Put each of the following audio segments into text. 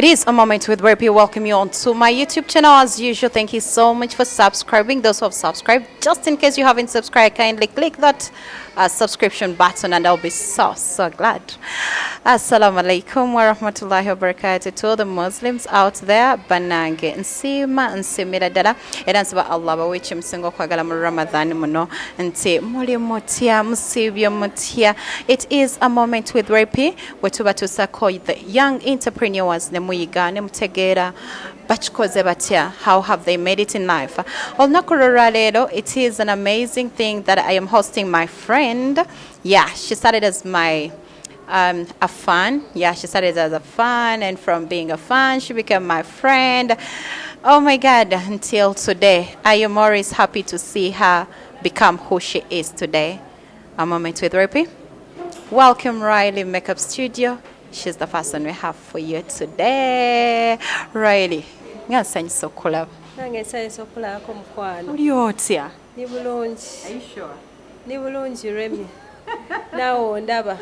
It is a moment with where people welcome you onto my YouTube channel as usual. Thank you so much for subscribing. Those who have subscribed, just in case you haven't subscribed, kindly click that subscription button and I'll be so glad. Assalamu alaikum wa rahmatullahi wa barakatuh to all the Muslims out there. Banange nsima nsimira dala era nsaba Allah bawiche msingo kwagala mu Ramadan muno nti muli mutya musibyo mutya. It is a moment with Repi where tuba tusako the young entrepreneurs ne muyiga ne mutegeera bachikoze batya, how have they made it in life. Olunaku lero, it is an amazing thing that I am hosting my friend. Yeah, she started as my a fan. Yeah, she started as a fan, and from being a fan, she became my friend. Oh my God, until today. I am always happy to see her become who she is today. A moment with Repi. Welcome, Riley Makeup Studio. She's the first one we have for you today. Riley, ngasanye sokulaba. Nangesanye sokulako mukwano. Uli otya? Ni bulungi. Are you sure? Ni bulungi Remi. Nawo ndaba.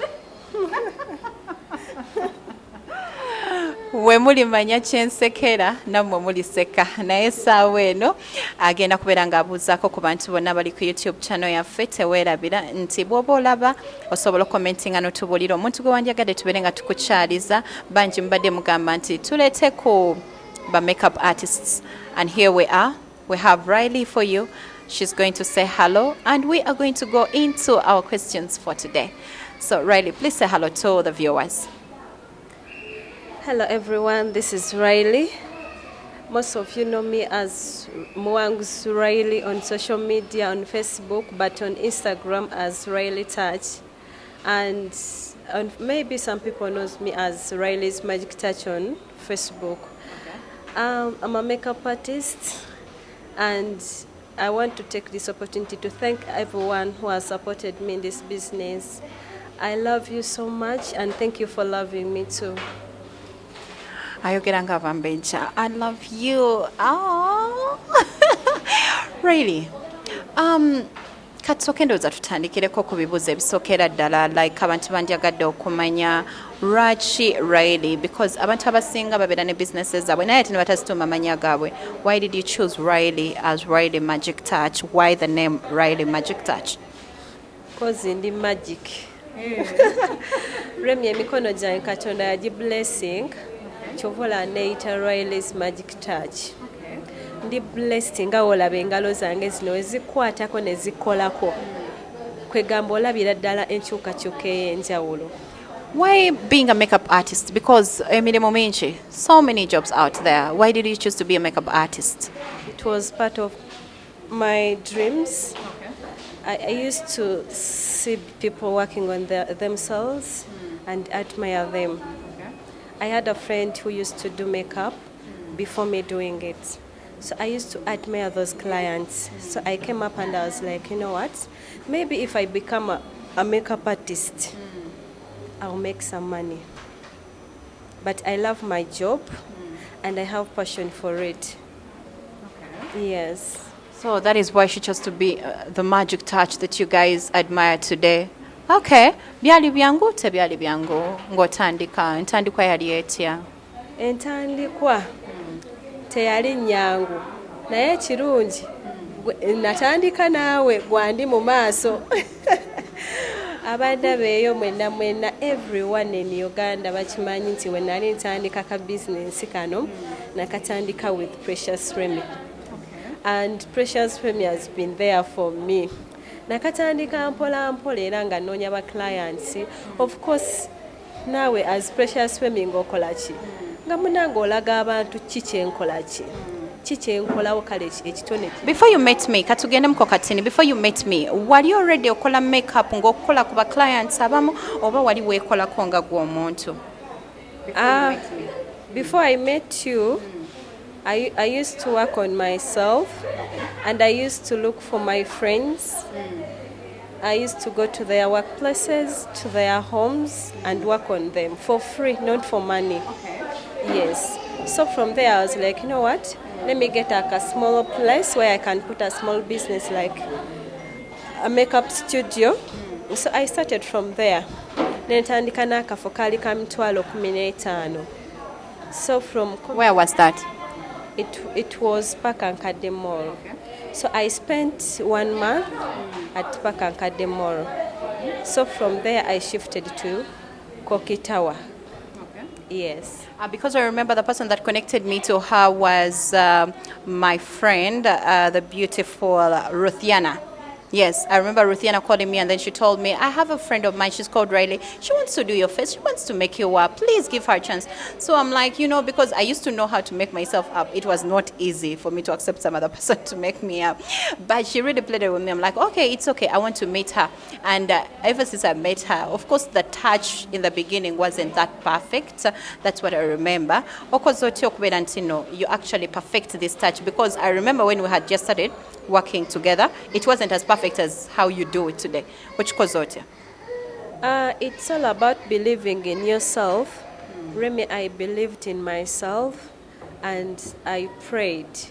We muli manya kyensekera nammwe muliseka naye saawa eno agenda kubeera ng'abuuzaako ku bantu bonna bali ku YouTube channel yaffe teweerabira nti bw'oba olaba osobola commentinga n'otubuulira omuntu gwe wandyagadde tubeere nga tukukyaliza bangi mubadde mugamba nti tuleete ku ba makeup artists, and here we are. We have Riley for you. She's going to say hello and we are going to go into our questions for today. So Riley, please say hello to all the viewers. Hello everyone, this is Riley. Most of you know me as Mwangus Riley on social media, on Facebook, but on Instagram as Riley Touch. And maybe some people knows me as Riley's Magic Touch on Facebook. Okay. I'm a makeup artist, and I want to take this opportunity to thank everyone who has supported me in this business. I love you so much, and thank you for loving me too. Ayogera nga bambenja. I love you. Oh. Really. Katsoke ndoza tutandikireko ku bibuuzo ebisookera ddala, like abantu bandyagadde okumanya lwaki Riley, because abantu abasinga babeera ne businesses zaabwe naye ate ne batazituuma amannya gaabwe. Why did you choose Riley as Riley Magic Touch? Why the name Riley Magic Touch? Because ndi magic. Remi emikono gyange Katonda yagi blessing. Chovola neita Riley's Magic Touch. Ndi blessed nga olaba engalo zange zino ezikwatako ne zikolako. Kwegamba olabira ddala enkyukakyuka ey'enjawulo. Why being a makeup artist? Because emirimu mingi, so many jobs out there. Why did you choose to be a makeup artist? It was part of my dreams. Okay. I used to see people working on themselves and admire them. I had a friend who used to do makeup before me doing it. So I used to admire those clients. So I came up and I was like, you know what? Maybe if I become a makeup artist, I'll make some money. But I love my job and I have passion for it. Okay. Yes. So that is why she chose to be the magic touch that you guys admire today. Okay. Byali byangu tebyali byangu ng'otandika. Entandikwa yali etya? Entandikwa teyali nnyangu. Naye kirungi. Natandika naawe gwandi mu maaso. Abadde beeyo mwenna everyone in Uganda bakimanyi nti we nali ntandika ka business kano nakatandika with Precious Remy. Okay. And Precious Remy has been there for me. Nakatandika mpola era nga nnoonya ba clients. Of course naawe as Precious Remy ng'okola ki? Nga munange olaga abantu ki kyenkola ki? Ki kyenkolawo kale ekitone. Before you met me, katugende mukokatini, before you met me, wali already okola makeup ng'okola ku ba clients abamu oba wali weekolako nga gw'omuntu? Before I met you, I used to work on myself, and I used to look for my friends. I used to go to their workplaces, to their homes, and work on them for free, not for money. Okay. Yes. So from there, I was like, you know what? Let me get like a small place where I can put a small business like a makeup studio. So I started from there. Nentandika n'akafo kaali ka mitwalo 15. So from Where was that? it was Pakankade Mall. So I spent 1 month at Pakankade Mall. So from there I shifted to Koki Tower. Yes. Because I remember the person that connected me to her was my friend, the beautiful Ruthiana. Yes, I remember Ruthiana calling me and then she told me, I have a friend of mine, she's called Riley. She wants to do your face. She wants to make you up. Please give her a chance. So I'm like, because I used to know how to make myself up. It was not easy for me to accept some other person to make me up. But she really played it with me. I'm like, okay, it's okay. I want to meet her. And ever since I met her, of course, the touch in the beginning wasn't that perfect. That's what I remember. You actually perfect this touch because I remember when we had just started working together, it wasn't as perfect as how you do it today. Which kozote? It's all about believing in yourself. Remy, I believed in myself and I prayed.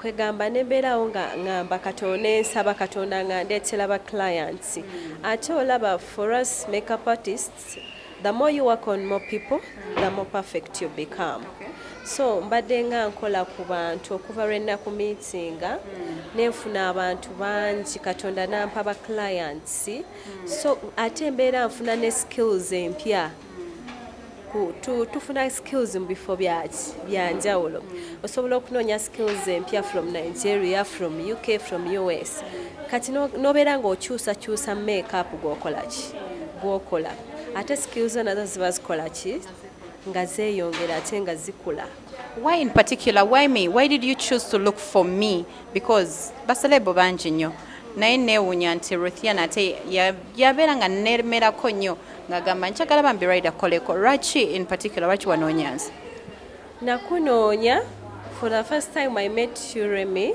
Kwegamba neberawo nga ngamba Katonda nsaba Katonda nga ndeetera ba clients. Ate olaba for us makeup artists, the more you work on more people, the more perfect you become. So mbadde nga nkola ku bantu okuva lwe nakumiitinga nenfuna abantu bangi Katonda nampa ba clients. So ate mbeera nfuna ne skills empya. Tufuna skills mu bifo byanjawulo. Osobola okunoonya skills empya from Nigeria, from UK, from US. Kati nobeera ng'okyusakyusa makeup gwokola. Ate skills nazo ziba zikola ki? Nga zeeyongera ate nga zikula. Why in particular? Why me? Why did you choose to look for me? Because baselebo bangi nnyo. Naye neewuunya nti Ruthiana ate yabeera nga neemerako nnyo ng'agamba njagala bambi Ride akoleko. Lwaki in particular? Lwaki wanoonya nze? Nakunoonya for the first time I met you, Remy.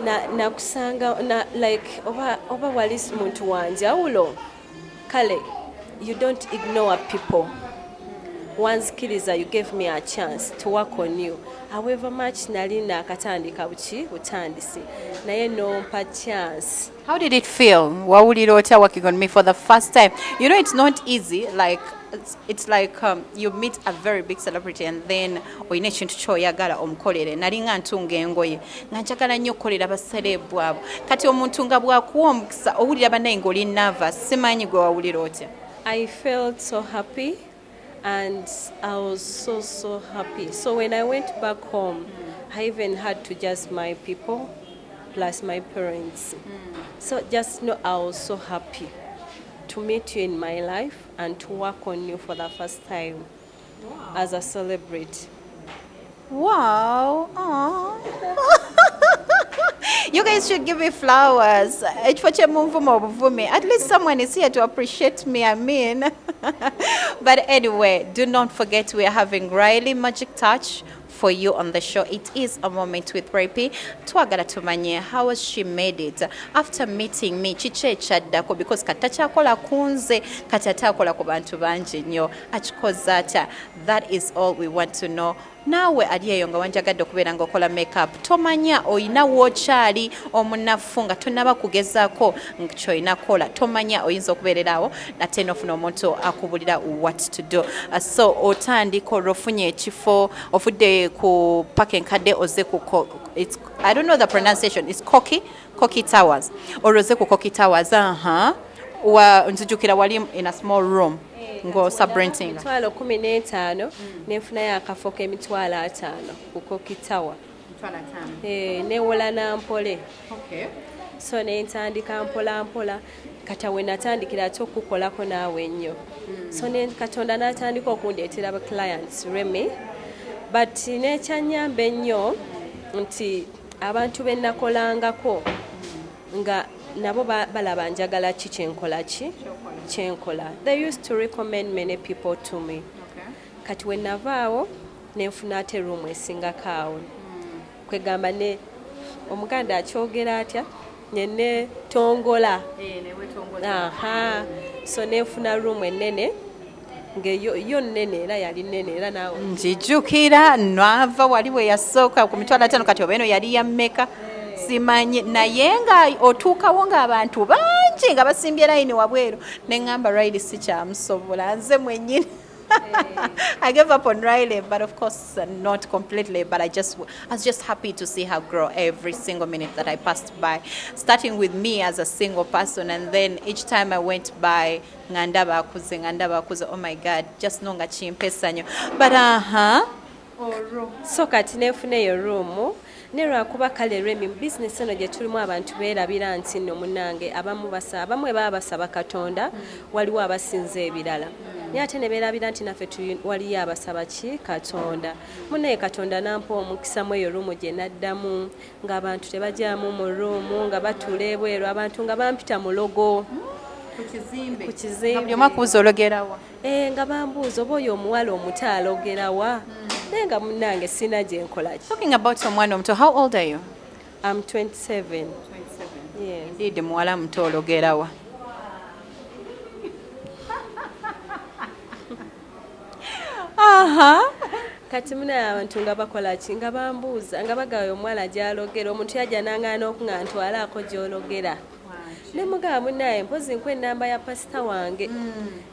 Nakusanga like oba wali muntu wanjawulo. Kale, you don't ignore people. Once Kiriza, you gave me a chance to work on you. However much nali nakatandika butandisi. Naye nompa chance. How did it feel? Wawulira otya working on me for the first time? It's not easy. Like it's like you meet a very big celebrity and then oyina ekintu kyoyagala omukolere. Nali nga ntunga engoye nga njagala nnyo okukolera abaselebu abo. Kati omuntu nga bw'akuwa omukisa owulira bannaye ng'oli nervous. Simanyi gwe wawulira otya? I felt so happy and I was so happy. So when I went back home, I even had to just my people plus my parents. So just know I was so happy to meet you in my life and to work on you for the first time as a celebrity. Wow. You guys should give me flowers. At least someone is here to appreciate me, I mean. But anyway, do not forget we are having Riley Magic Touch for you on the show. It is a moment with Rapi. Twagala tumanye how she made it after meeting me. Chiche chaddako because katachakola kunze katatakola ku bantu bangi nnyo akikozata. That is all we want to know. Naawe ali eyo nga wanjagadde okubeera ng'okola makeup tomanya oyina wookyali omunafu nga tonaba kugezaako ky'olina kola tomanya oyinza okubeererawo ate n'ofuna omuntu akubulira what to do. So otandika olwofunye ekifo ofudde ku Park Nkadde oze ku I don't know the pronunciation. It's Koki Towers. Oroze ku Koki Towers. Nzijukira wali in a small room. Ngo subrenting. 15 nenfunayo akafo k'emitwalo 5 ku Koki Tower. Newola nampole. So nentandika mpola kata we natandikira ate okukolako naawe nnyo. So Katonda n'atandika okundeetera ba clients Remy. But nekyanyamba ennyo nti abantu be nakolangako nga nabo balaba njagala ki kyenkola. They used to recommend many people to me. Kati we navaawo nenfuna ate room esingako awo. Kwegamba ne omuganda akyogera atya nyene tongola. So nenfuna room enene yo nnene era yali nnene era naawe njijukira nava wali we yasooka ku mitwalo 5 kati obeeno yali ya mmeka simanyi naye nga otuukawo ng'abantu bangi nga basimbye layini wabweru ne ŋŋamba Riley sikyamusobola nze mwennyini I gave up on Riley, but of course not completely. But I was just happy to see her grow every single minute that I passed by. Starting with me as a single person, and then each time I went by, ngandaba akuze. Oh my God, just nonga chimpesa nyo. But so kati nefuneyo room ne lwakuba kale Remy business eno gye tulimu abantu beerabira nti nno munnange abamu baba basaba Katonda waliwo abasinza ebirala naye ate ne beerabira nti naffe waliyo abasaba ki Katonda munnaye Katonda nampa omukisa mu eyo ruumu gye naddamu ng'abantu tebajyamu mu ruumu nga batuula ebweru abantu nga bampita mulogo ku kizimbe nga bambuuza oba oyo omuwala omuto alogerawa naye nga munnange sina gye nkola ki. Talking about omwana omuto, how old are you? I'm 27. Yes. Indeed, muwala muto ologerawa. Kati munaye abantu nga bakola ki nga bambuuza nga bagawe omuwala gy'alogera omuntu yajja n'angaana okuŋŋa ntwalaako gy'ologera ne mugaba munaye mpozi nkwa ennamba ya pasita wange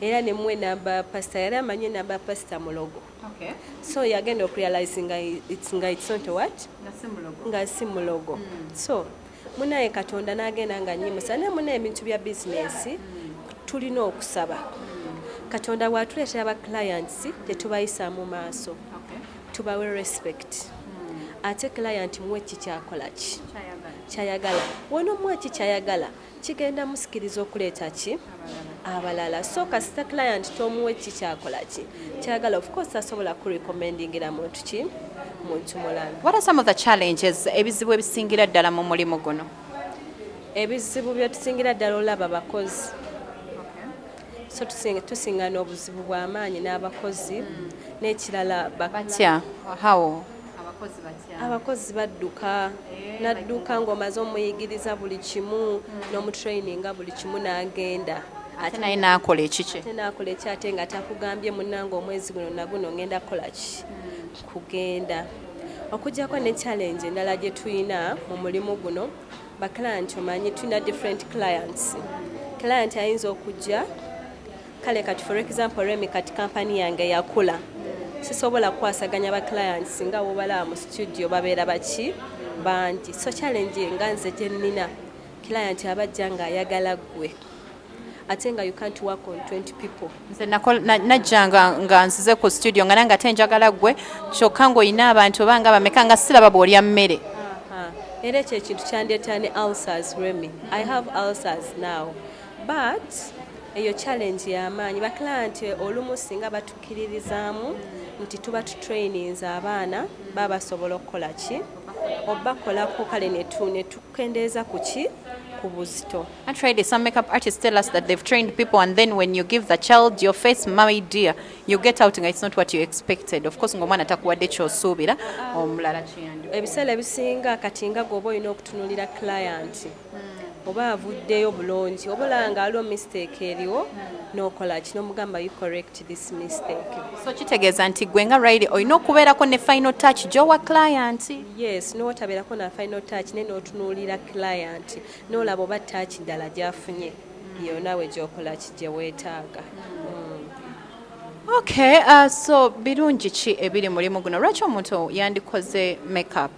era ne muwa ennamba ya pasita yali amanyi ennamba ya pasita mulogo. So yagenda okurealize nga it's not what nga si mulogo. So munaye Katonda n'agenda nga nnyimusa ne munaye ebintu bya bizinesi tulina okusaba Katonda bw'atuleetera aba clients tetubayisa mu maaso tubawe respect ate client muwe kikyakola ki kyayagala wonomuwe kikyayagala kigenda musikiriza okuleeta ki abalala so kasita client tomuwe kikyakola ki kyayagala of course asobola kurecommendingira muntu ki muntu mulala. What are some of the challenges ebizibu ebisingira ddala mu mulimu guno? Ebizibu bye tusingira ddala olaba abakozi so tusingana obuzibu bw'amaanyi n'abakozi n'ekirala batya how abakozi badduka nadduka ng'omaze omuyigiriza buli kimu n'omutraininga buli kimu n'agenda ate naye n'akola ekiki ate n'akola eki ate nga takugambye munnange omwezi guno naguno ngenda kukola ki kugenda okujjako ne challenge endala gye tuyina mu mulimu guno baclient omanyi tuyina different clients client ayinza okujja kale kati for example Remy kati kampani yange yakula sisobola kukwasaganya ba clients nga wobalaba mu studio babeera baki bangi so challenge nga nze gye nnina client abajja nga ayagala ggwe ate nga you can't work on 20 people. Nze najjanga nga nzize ku studio nga nange ate njagala ggwe kyokka ng'olina abantu banga bameka nga siraba bw'olya mmere. Era ekyo ekintu kyandeeta ne ulcers Remy. I have ulcers now but eyo challenge y'amaanyi baklanti olumu singa batukiririzaamu nti tuba tutraininza abaana baba basobola okukola ki obakolako kale ne tukendeeza ku ki ku buzito. Actually, some makeup artists tell us that they've trained people and then when you give the child your face, my dear, you get out and it's not what you expected. Of course, ng'omwana takuwadde ky'osuubira omulala kiyandi. Ebiseera ebisinga kati nga gwoba olina okutunuulira client oba avuddeyo bulungi oba olaba nga aliwo mistake eriwo n'okola ki n'omugamba you correct this mistake. So kitegeeza nti gwe nga Riley olina okubeerako ne final touch gy'owa client. Yes, n'otabeerako na final touch ne n'otunuulira client n'olaba oba touch ddala gy'afunye yonna we gy'okola ki gye weetaaga. Okay, so birungi ki ebiri mulimu guno lwaki omuntu yandikoze makeup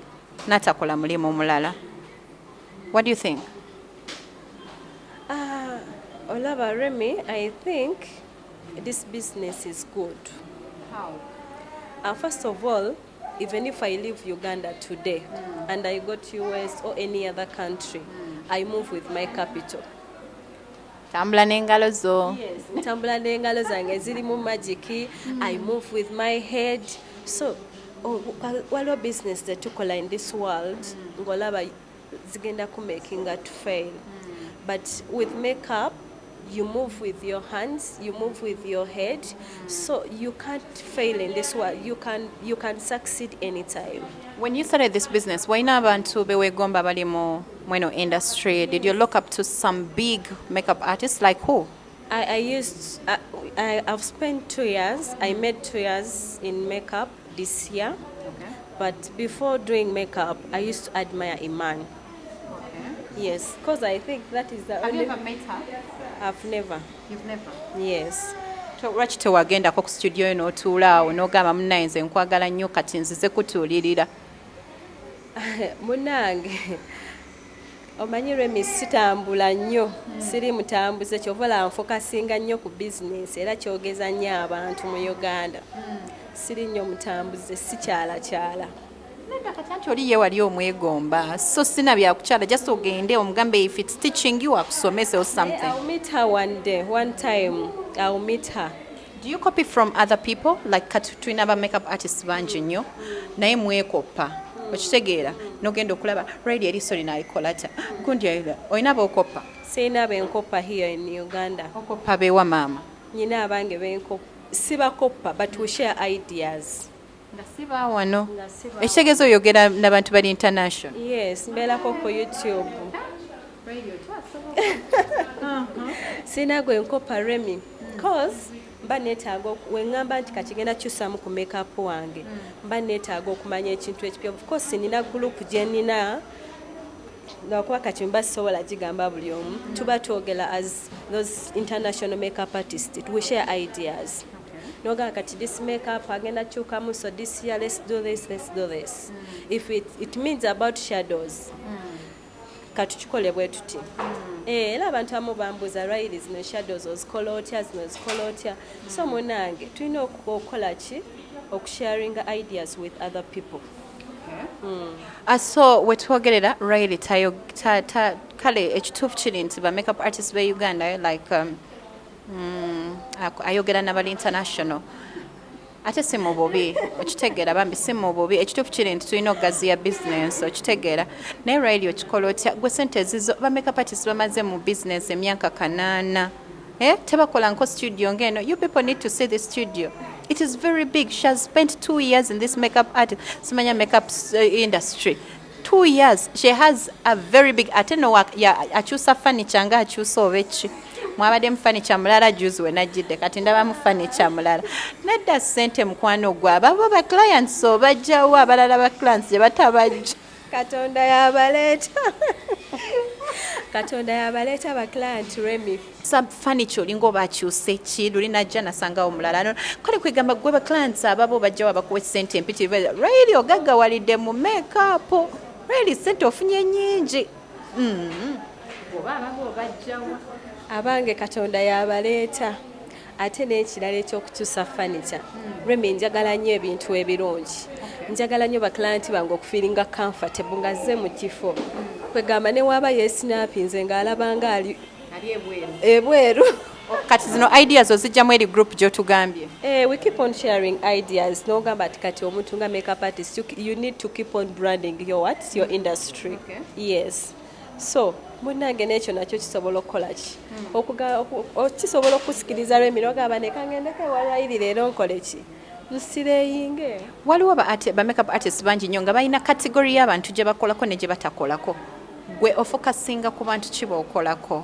n'atakola mulimu mulala? What do you think? Olaba Remy, I think this business is good. How? First of all, even if I leave Uganda today and I go to US or any other country, I move with my capital. Tambula n'engalo zo. Yes, tambula n'engalo zange ziri mu magic. I move with my head. So, waliwo business zetukola in this world, ng'olaba zigenda ku making to fail. But with makeup, you move with your hands, you move with your head, so you can't fail in this world. You can succeed anytime. When you started this business, wayina abantu beweegomba bali mu mweno industry, did you look up to some big makeup artists like who? I've spent 2 years. I made 2 years in makeup this year. Okay. But before doing makeup, I used to admire Iman. Okay. Yes, because I think that is the Have only... you ever met her? I've never. You've never? Yes. Lwaki tewagendako ku studio n'otuula awo n'ogamba munnaye nze nkwagala nnyo kati nzize kutuulirira? Munange omanyi Remi sitambula nnyo siri mutambuze kyovala nfokasinga nnyo ku bizinesi era kyogeza nnyo abantu mu Uganda siri nnyo mutambuze sikyalakyala. Nedda kati anti oli ye wali omwegomba so sina byakukyala just ogende omugambe if it's teaching you akusomese or something. I'll meet her one day, one time I'll meet her. Do you copy from other people like kati tulina ba makeup artists bangi nnyo naye mwekoppa okitegeera n'ogenda okulaba radio eriiso lino alikola ta gundi ayira olina b'okoppa? Sirina benkopa here in Uganda. Okoppa beewa maama? Nyina abange benkopa sibakoppa but we share ideas. Nga siba wano ekitegeeza oyogera n'abantu bali international? Yes, mbeerako ku YouTube. Sirina gwe nkopa Remi cause mba neetaaga weŋŋamba nti kakigenda kyusaamu ku makeup wange mba neetaaga okumanya ekintu ekipya. Of course nina gurupu gye nnina lwakuba kati mba sisobola gigamba buli omu tuba twogera as those international makeup artists we share ideas. Noga kati this makeup agenda kyukamu so this year let's do this. If it means about shadows katukikole bwe tuti. Era abantu abamu bambuuza lwayiri zino shadows ozikola otya zino ozikola otya so munange tulina okukola ki okusharinga ideas with other people. So wetwogerera Riley kale ekituufu kiri nti ba makeup artists be Uganda like ayogera n'abali international ate si mu bubi okitegeera bambi si mu bubi ekituufu kiri nti tulina okugaziya business okitegeera naye Riley okikola otya gwe sente ezizo ba makeup artists bamaze mu business emyaka 8 tebakola nko studio ngeno. You people need to see the studio. It is very big. She has spent 2 years in this makeup simanya makeup industry. 2 years. She has a very big ateno work akyusa furniture nga akyusa obechi mwabadde mu furniture mulala juzi we najjidde kati ndaba mu furniture mulala nedda sente mukwano gwa abo ba clients so bajjawo abalala ba clients gye batabajja Katonda yabaleeta ba client Remi. Sub furniture lingo bakyuse ki lulina jja nasanga omulala no kale kwegamba gwe ba clients ababo bajjawo bakuwe sente empiti really ogagga walidde mu makeup really sente ofunye nyingi oba ababo bajjawo abange Katonda yabaleeta ate n'ekirala ekyokukyusa furniture. Remi njagala nnyo ebintu ebirungi njagala nnyo ba client bange okufiiringa comfortable nga zze mu kifo kwegamba ne waaba yesinapinze ng'alabanga ali ebweru. Kati zino ideas ozijjamu eri group gy'otugambye? We keep on sharing ideas n'ogamba ati kati omuntu nga makeup artist you need to keep on branding your industry. Okay. Yes. So munange n'ekyo nakyo kisobola okukola ki kisobola okusikiriza Remi n'ogamba ne kangendeko ewalwayiri leero nkole ki nsireyinge. Waliwo ba makeup artists bangi nnyo nga balina category y'abantu gye bakolako ne gye batakolako. Gwe ofokasinga ku bantu ki b'okolako?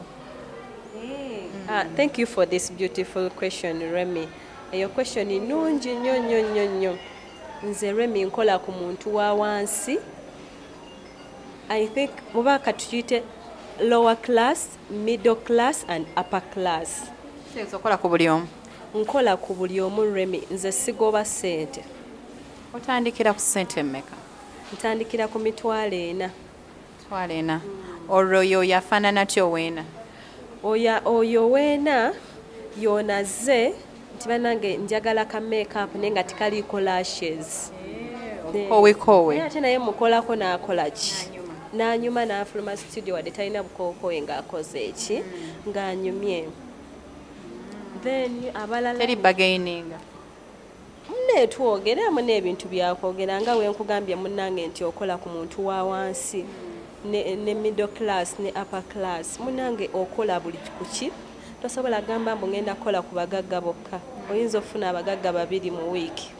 Thank you for this beautiful question Remi. Your question nungi nnyo. Nze Remi nkola ku muntu wa wansi. I think muba katuyite lower class, middle class and upper class. Okola ku buli omu? Nkola ku buli omu Remi. Nze sigoba sente. Otandikira ku sente mmeka? Ntandikira ku $40. Olwo yo yafaanana tyo weena? Oyo weena yonaze nti banange njagala ka makeup naye nga tikaliiko lashes. Kowe. Ate naye mukolako n'akola ki? N'anyuma n'afuluma studio wadde talina bukookowe ng'akoze eki ng'anyumye. Then abalala teri bagaininga twogeramu n'ebintu byakwogera nga we nkugambye munnange nti okola ku muntu wa wansi ne middle class ne upper class munnange okola buli kuki tosobola gamba mbu ngenda kukola ku bagagga bokka oyinza ofuna abagagga 2 mu wiiki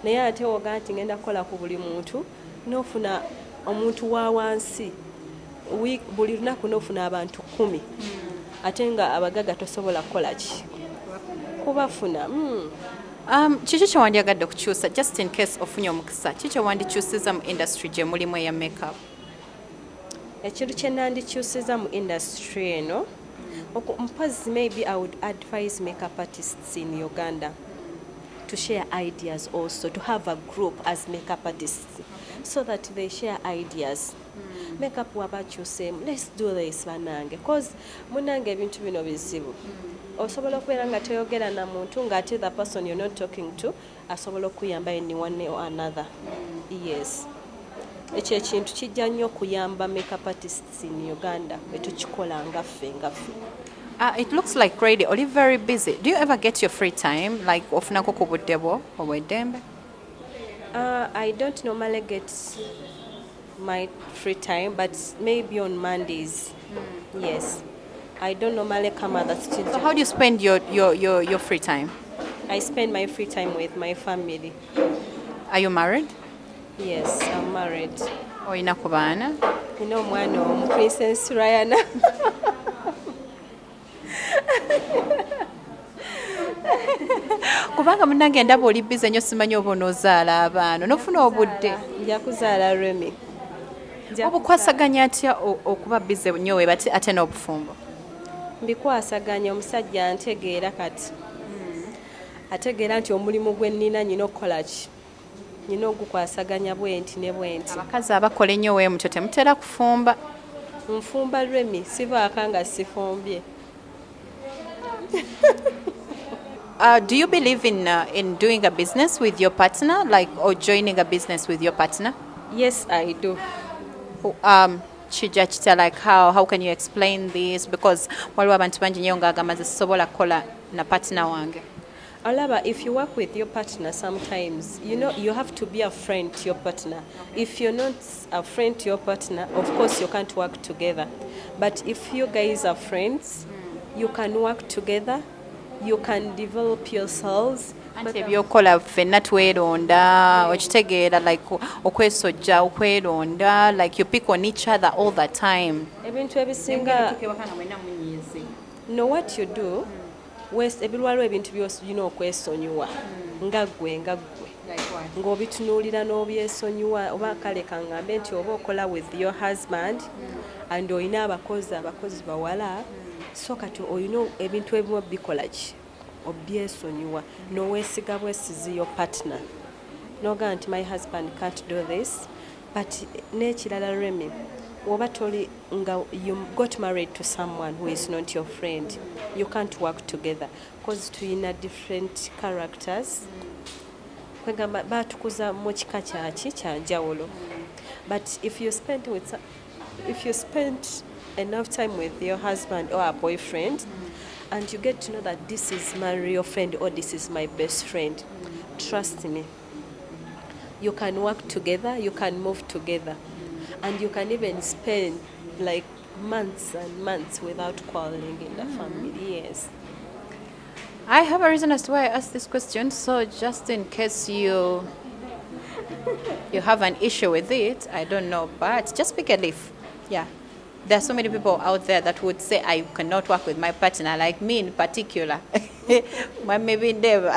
naye ate woga nti ngenda kukola ku buli muntu n'ofuna omuntu wa wansi buli lunaku n'ofuna abantu 10 ate nga abagagga tosobola kukola ki kubafuna. Kiki kye wandyagadde okukyusa just in case ofunye omukisa kiki kye wandikyusiza mu industry gye mulimu eya makeup? Ekintu kye nandikyusiza mu industry eno Maybe I would advise makeup artists in Uganda to share ideas also, to have a group as makeup artists, so that they share ideas. Makeup wabakyuse, let's do this banange, because munange ebintu bino bizibu. Osobola okubeera nga toyogera na muntu ng'ate the person you're not talking to asobola okuyamba in one way or another. Yes. Ekyo ekintu kijja nnyo okuyamba makeup artists in Uganda bwe tukikola nga ffe. It looks like really Oli very busy. Do you ever get your free time, like ofunako ku budde bwo obweddembe? I don't normally get my free time, but maybe on Mondays. Yes. I don't normally come at that studio. So how do you spend your free time? I spend my free time with my family. Are you married? Yes, I'm married. Oyina ku baana? Nina omwana omu, Princess Ryan. Kubanga munnange ndaba oli busy nnyo simanyi oba onoozaala abaana nofuna obudde. Nja kuzaala Remy. Obukwasaganya atya okuba busy nnyo we ate n'obufumbo? Mbikwasaganya omusajja antegeera kati. Ategeera nti omulimu gwe nnina nyina okukola ki? Nyina ogukwasaganya bwenti ne bwenti. Abakazi abakola ennyo we mutyo temutera kufumba. Nfumba Remy, sivaaka nga sifumbye. Do you believe in doing a business with your partner, like, or joining a business with your partner? Yes, I do. Chijachita, like how can you explain this? Because waliwo abantu bangi nnyo ng'agamba nze sisobola kukola na partner wange. Alaba, if you work with your partner, sometimes you have to be a friend to your partner. If you're not a friend to your partner, of course you can't work together. But if you guys are friends, you can work together. You can develop yourselves. Anti ebyokola ffenna tweronda okitegeera, like okwesojja okweronda, like you pick on each other all the time. Ebintu ebisinga no, what you do ebirwaliro ebintu by'olina okwesonyiwa nga ggwe ng'obitunuulira n'obyesonyiwa, oba kale kaŋŋambe nti oba okola with your husband and olina abakozi bawala, so kati olina ebintu ebimu bikola ki obyesonyiwa n'oweesiga bwesizi your partner n'ogaa nti my husband can't do this. But n'ekirala Remy, woba toli nga you got married to someone who is not your friend, you can't work together because tuyina different characters. Kwegamba batukuza mu kika kya njawulo. But if you spend enough time with your husband or a boyfriend and you get to know that this is my real friend or this is my best friend, trust me, you can work together, you can move together, and you can even spend like months and months without quarreling in the family. Yes. I have a reason as to why I asked this question, so just in case you have an issue with it, I don't know, but just pick a leaf. Yeah. There are so many people out there that would say I cannot work with my partner, like me in particular. Maybe never.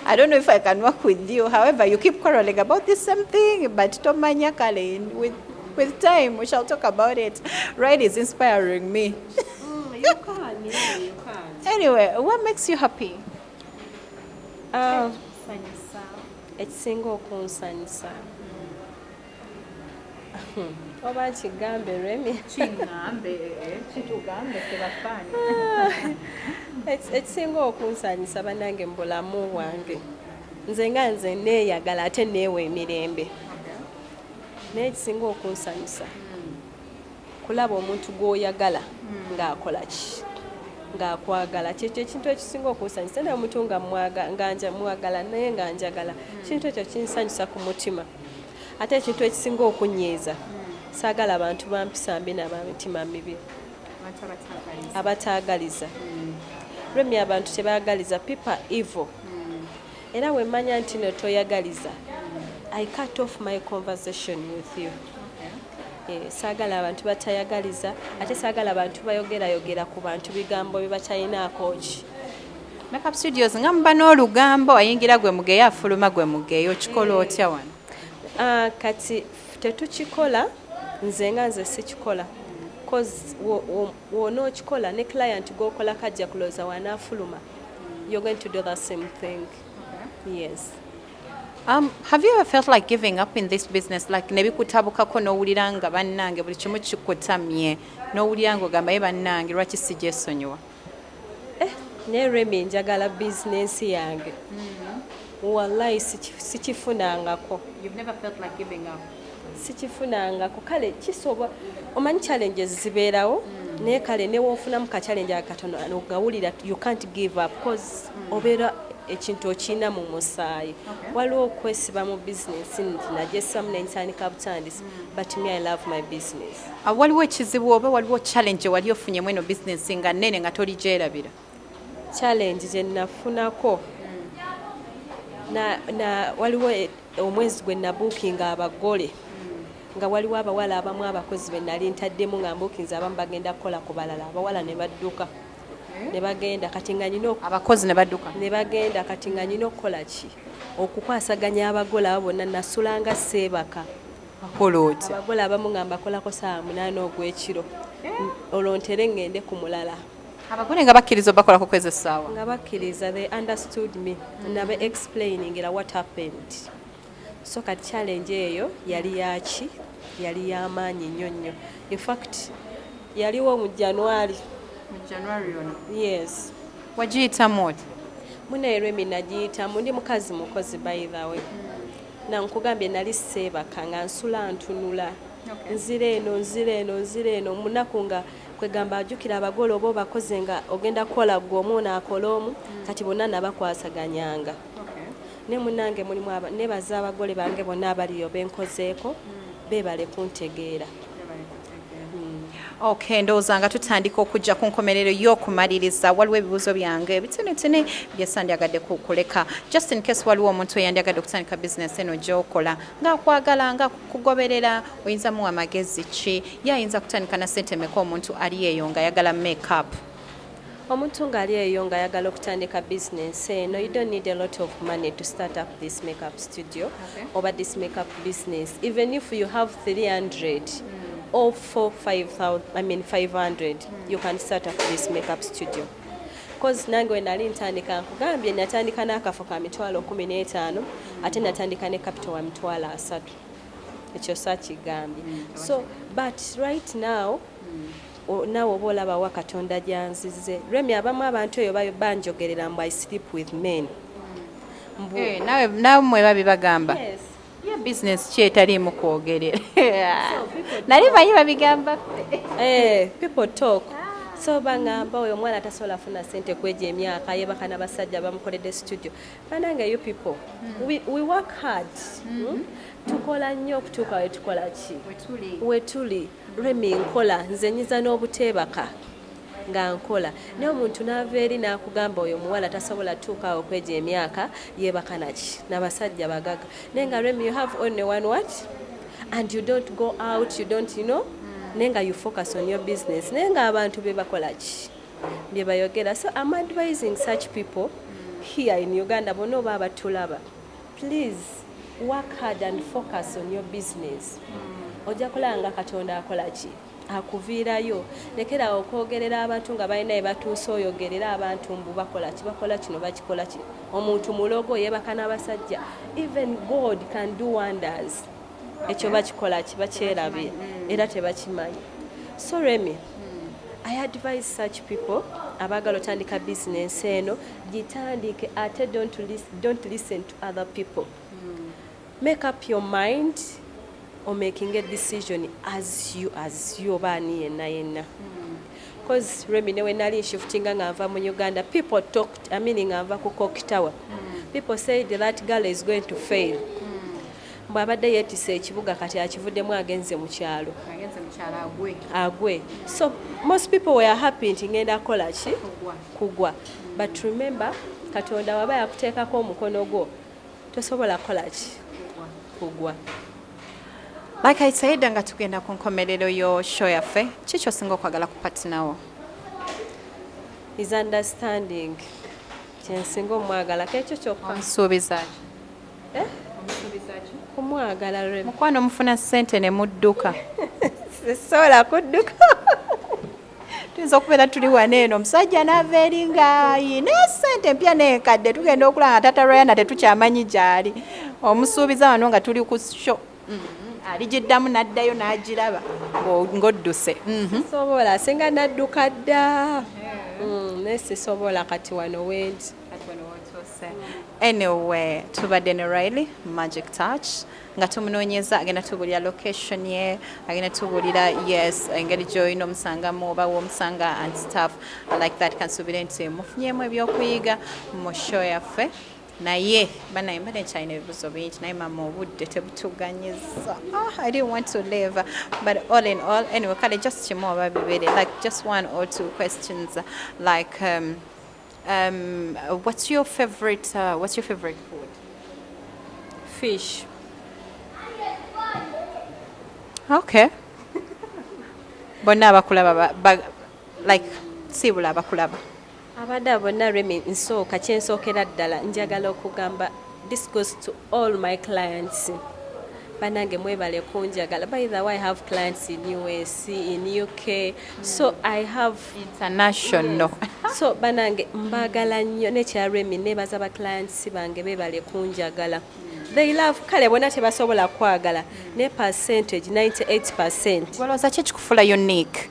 I don't know if I can work with you. However, you keep quarreling about the same thing, but tomanya kale, with time we shall talk about it. Right is inspiring me. You can. Anyway, what makes you happy? Ekisinga okunsanyusa. Oba kigambe Remy. Ekisinga okunsanyusa bannange mu bulamu bwange, nze nga nze neeyagala ate neewa emirembe. Naye ekisinga okunsanyusa kulaba omuntu gw'oyagala ng'akola ki, ng'akwagala. Kyekyo ekintu ekisinga okunsanyusa. Naye omuntu nga mwagala naye nga njagala, ekintu ekyo kinsanyusa ku mutima. Ate ekintu ekisinga okunyiiza, saagala abantu bampisa mbi n'abamitima mibi, abataagaliza. Remy, abantu tebaagaliza, people are evil. Era we manya nti no toyagaliza, I cut off my conversation with you. Saagala abantu batayagaliza, ate saagala abantu bayogera ku bantu bigambo byebatalinaako ki. Makeup Studios nga muba n'olugambo, ayingira gwe mugeyo afuluma gwe mugeyo, okikola otya wano? Kati tetukikola, nze sikikola. cause wonookikola ne client g'okola kajja kulowooza wanaafuluma. You're going to do the same thing. Yes. Have you ever felt like giving up in this business? Like nebikutabukako n'owulira nga bannange buli kimu kikutamye n'owulira nga ogamba ye bannange lwaki sigyesonyiwa? Ne Remy njagala bizinensi yange. Wallahi sikifunangako. You've never felt like giving up? Sikifunangako. Kale kisobola omanyi challenges zibeerawo naye kale ne woofunamu ka challenge akatono ogawulira you can't give up because obeera ekintu okina mu musaayi. Waliwo okwesiba mu bizinensi nti nagyessamu nensaanika butandisi but me I love my business. Waliwo ekizibu oba waliwo challenge wali ofunyemu eno bizinensi nga nnene nga toli gyerabira? Challenge gye nafunako na waliwo omwezi gwe nabuukinga abagole nga waliwo abawala abamu abakozi be nali ntaddemu nga mbuukinza abamu bagenda kukola ku balala abawala ne badduka ne bagenda kati nga nyina abakozi ne badduka ne bagenda kati nga nyina okukola ki okukwasaganya abagole abo bonna nasulanga seebaka akola otya abagole abamu nga mbakolako saa 8 ogw'ekiro olwo ntere ngende ku mulala. Abagole nga bakkiriza bakolako kwezi essaawa nga bakkiriza they understood me nabe explaining what happened. So kati challenge eyo yali yaki yali y'amaanyi nnyo nnyo. In fact yaliwo mu January. Yes. Wagiyitamu oti? Mune Remy nagiyitamu ndi mukazi mukozi by the way. Na nkugambye nali seebaka nga nsula ntunula. Nzire eno munaku nga kwegamba ajukira abagole oba bakoze nga ogenda kukola gwomu naakola omu kati bonna nabakwasaganyanga. Ne munange mulimu nebaza abagole bange bonna abaliyo benkozeeko beebale kuntegeera. Okay, ndowooza nga tutandika okujja ku nkomerero y'okumaliriza waliwo ebibuuzo byange bitonotono byesandyagadde kukuleka just in case waliwo omuntu eyandyagadde okutandika bizinesi eno gy'okola ng'akwagala nga kugoberera oyinza muwa magezi ki yayinza kutandika na ssente meka omuntu ali eyo ng'ayagala make-up? Omuntu ng'ali eyo ng'ayagala okutandika bizinesi eno you don't need a lot of money to start up this makeup studio oba this makeup business. Even if you have 300 or 500 you can start up this makeup studio. Because nange we nali ntandika nkugambye natandika n'akafo ka mitwalo 15 ate natandika ne capital wa mitwalo 3 ekyo sakigambye. So but right now nawe oba olabawa Katonda gyanzize. Remy abamu abantu eyo banjogerera mbu I sleep with men. Nawe mwe babibagamba? Yes. Yeah, business ki etaliimu kwogerera? Nali manyi babigamba. People talk. So bangamba oyo omwana tasobola afuna ssente kwegya emyaka yebaka n'abasajja bamukoledde studio. Banange you people we work hard. Tukola nnyo okutuuka we tukola ki wetuli. Remy nkola nze nyiza n'obuteebaka nga nkola naye omuntu n'ava eri n'akugamba oyo omuwala tasobola tuuka okwegya emyaka yebaka naki n'abasajja bagaga naye nga Remy you have only one what and you don't go out you don't naye nga you focus on your business naye nga abantu be bakola ki bye bayogera. So I'm advising such people here in Uganda bonna oba abatulaba please work hard and focus on your business. Ojja kulanga Katonda akola ki akuviirayo. Lekera okwogerera abantu nga balina ebatuusa oyogerera abantu mbu bakola ki bakola kino bakikola ki omuntu mulogo yebaka n'abasajja. Even God can do wonders. Ekyo bakikola ki bakyerabye era tebakimanyi. So Remy I advise such people abagala otandika business eno gitandike ate don't listen to other people. Make up your mind or making a decision as you obani yenna. Because Remy newe nali shiftinga nga nva mu Uganda people talked nga nva ku Kokitawa. People said that girl is going to fail. Mbabadde yetise ekibuga kati akivuddemu agenze mu kyalo agwe. So most people were happy nti ngenda kola ki kugwa. But remember Katonda waba yakuteekako omukono gwo tosobola kola ki kugwa. Like I said nga tugenda ku nkomerero yo show yaffe kiki osinga okwagala ku patinawo? His understanding kyensinga omwagala kekyo kyokka. Omusuubiza ki? Kumwagala Remy. Mukwano mufuna ssente ne mudduka. Sisobola kudduka. tuyinza okubeera tuli wano eno omusajja n'ava eri ng'ayina esente empya n'enkadde tugenda okulaba nga tata Rayana tetukyamanyi gy'ali omusuubiza wano nga tuli ku sho aligiddamu n'addayo n'agiraba ng'odduse. Sobola singa nadduka dda naye sisobola kati wano wendi. Anyway, tubadde ne Riley Magic Touch nga tumunoonyeza agenda tubulira location ye agenda tubulira yes engeri gy'olina omusangamu oba w'omusanga and stuff like that kansuubire nti mufunyeemu ebyokuyiga mu show yaffe naye banaye mbadde nkyalina ebibuzo bingi naye mama obudde tebutuganyiza. I didn't want to leave but all in all anyway kale just kimu oba bibiri like just one or two questions like what's your favorite food? Fish. Okay. Bonna abakulaba like sibula abakulaba. Abadde bonna Remi nsooka kyensookera ddala njagala okugamba this goes to all my clients. Banange mwebale kunjagala. By the way, I have clients in US, in UK, so I have international. Yes. So banange mbagala nnyo nekya Remi nebaza ba clients bange bebale kunjagala. They love kale bona tebasobola kwagala ne percentage 98%. Walooza ki ekikufula unique?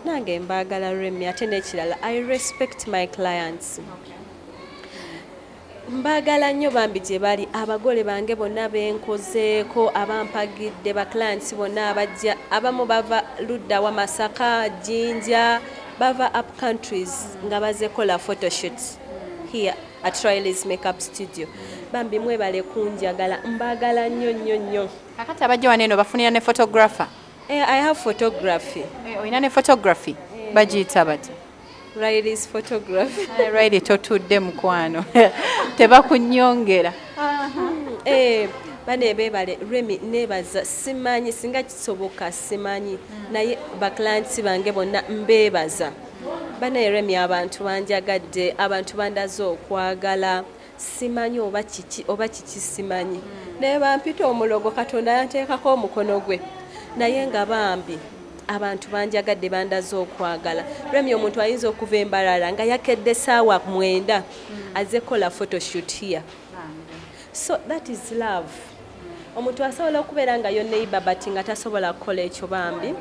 Nange mbagala Remi ate n'ekirala I respect my clients. Mbagala nnyo bambi gye bali abagole bange bonna benkozeeko abampagidde ba clients bonna abajja abamu bava ludda wa Masaka Jinja bava up countries nga bazekola photoshoots here at Riley's Makeup Studio. Bambi mwebale kunjagala mbagala nnyo. Kakati abajja wano eno bafunira ne photographer? I have photography. Oyina ne photography? Bagiyita bati? Riley's photography. Riley totudde mukwano. Tebakunnyongera. Bane bebale Remi nebaza simanyi singa kisoboka simanyi naye ba clients bange bonna mbebaza. Bane Remi abantu banjagadde abantu bandaze okwagala simanyi oba kiki simanyi. Ne bampita omulogo Katonda yanteekako omukono gwe. Naye nga bambi abantu banjagadde bandaze okwagala. Remi omuntu ayinza okuva embalala nga yakedde saawa 9 azekola photoshoot here. So that is love. Omuntu asobola okubeera nga yo neighbor but nga tasobola kukola ekyo bambi.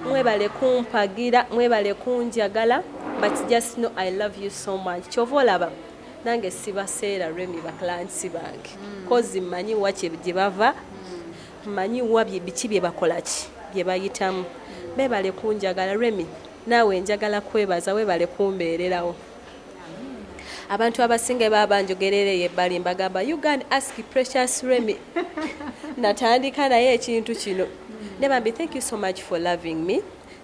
Mwebale kumpagira, mwebale kunjagala but just know I love you so much. Kyova olaba nange sibaseera Remi ba clients bange. Kozi mmanyi wa gye bava, mmanyi wa biki bye bakola ki bye bayitamu. Bebale kunjagala Remi naawe njagala kwebaza webale kumbeererawo. Abantu abasinga babanjogerere yebbali mbagamba you can ask Precious Remi. Natandika naye ekintu kino. Nebambi thank you so much for loving me.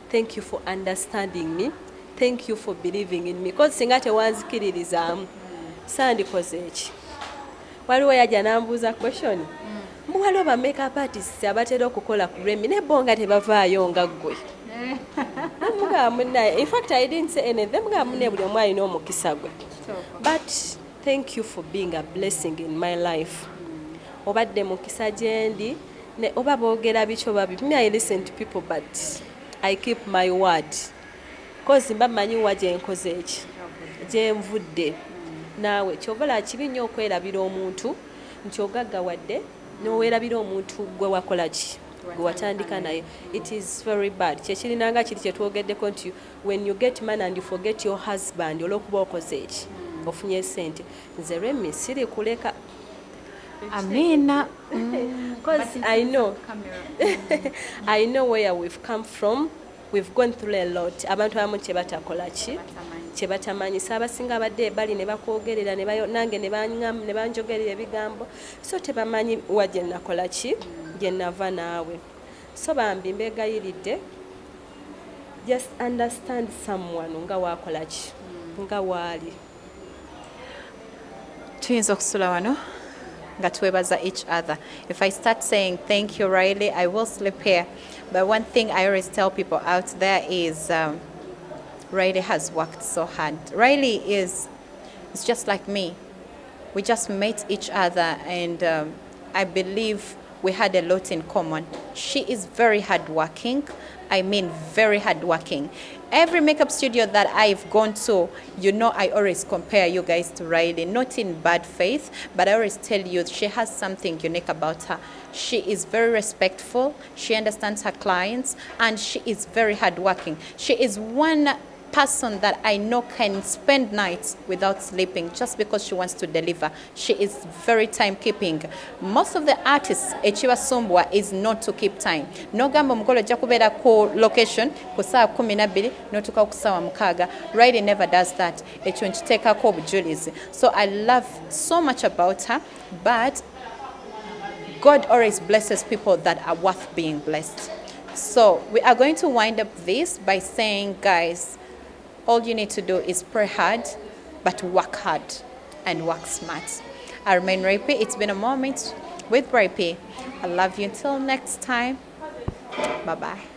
Thank you for understanding me. Thank you for believing in me. Because singa tewanzikiririzamu sandikoze eki. Waliwo yajja nambuuza question. Waliwo ba makeup artists abatera okukola ku Remi ne bonga tebavaayo nga ggwe. In fact, I didn't say anything. But thank you for being a blessing in my life. Obadde mukisa gyendi ne oba boogera bicho babi. Me I listen to people but I keep my word. Cause mba manyi wa gye nkoze eki. Gye nvudde. Naawe kyobola kibi nnyo okwerabira omuntu nti ogaggawadde n'owerabira omuntu gwe wakola ki. Watandika naye. It is very bad. Kyekirinanga kiri kyetwogeddeko nti when you get man and you forget your husband olw'okuba okoze eki ofunye sente. Nze Remi siri kuleka. Amina. Because I know I know where we've come from. We've gone through a lot. Abantu abamu kyebatakola ki kyebatamanyi saabasinga abadde bali ne bakwogerera nange ne banjogerera ebigambo so tebamanyi wa gye nakola ki gye nava naawe. So bambi mbegayiridde just understand someone nga wakola ki nga waali. Tuyinza okusula wano nga twebaza each other. If I start saying thank you Riley, I will sleep here. But one thing I always tell people out there is Riley has worked so hard. Riley is just like me. We just met each other and I believe we had a lot in common. She is very hardworking. I mean, very hardworking. Every makeup studio that I've gone to, you know, I always compare you guys to Riley, not in bad faith, but I always tell you she has something unique about her. She is very respectful, she understands her clients, and she is very hardworking. She is one person that I know can spend nights without sleeping just because she wants to deliver. She is very timekeeping. Most of the artists ekibasumbwa is not to keep time. Nogamba omugole ojja kubeera ku location ku ssaawa 12 n'otuuka ku ssaawa 6. Riley never does that. Ekyo nkiteekako obujulizi. So I love so much about her, but God always blesses people that are worth being blessed. So we are going to wind up this by saying, guys, all you need to do is pray hard, but work hard and work smart. I remain Rapi. It's been a moment with Rapi. I love you until next time. Bye-bye.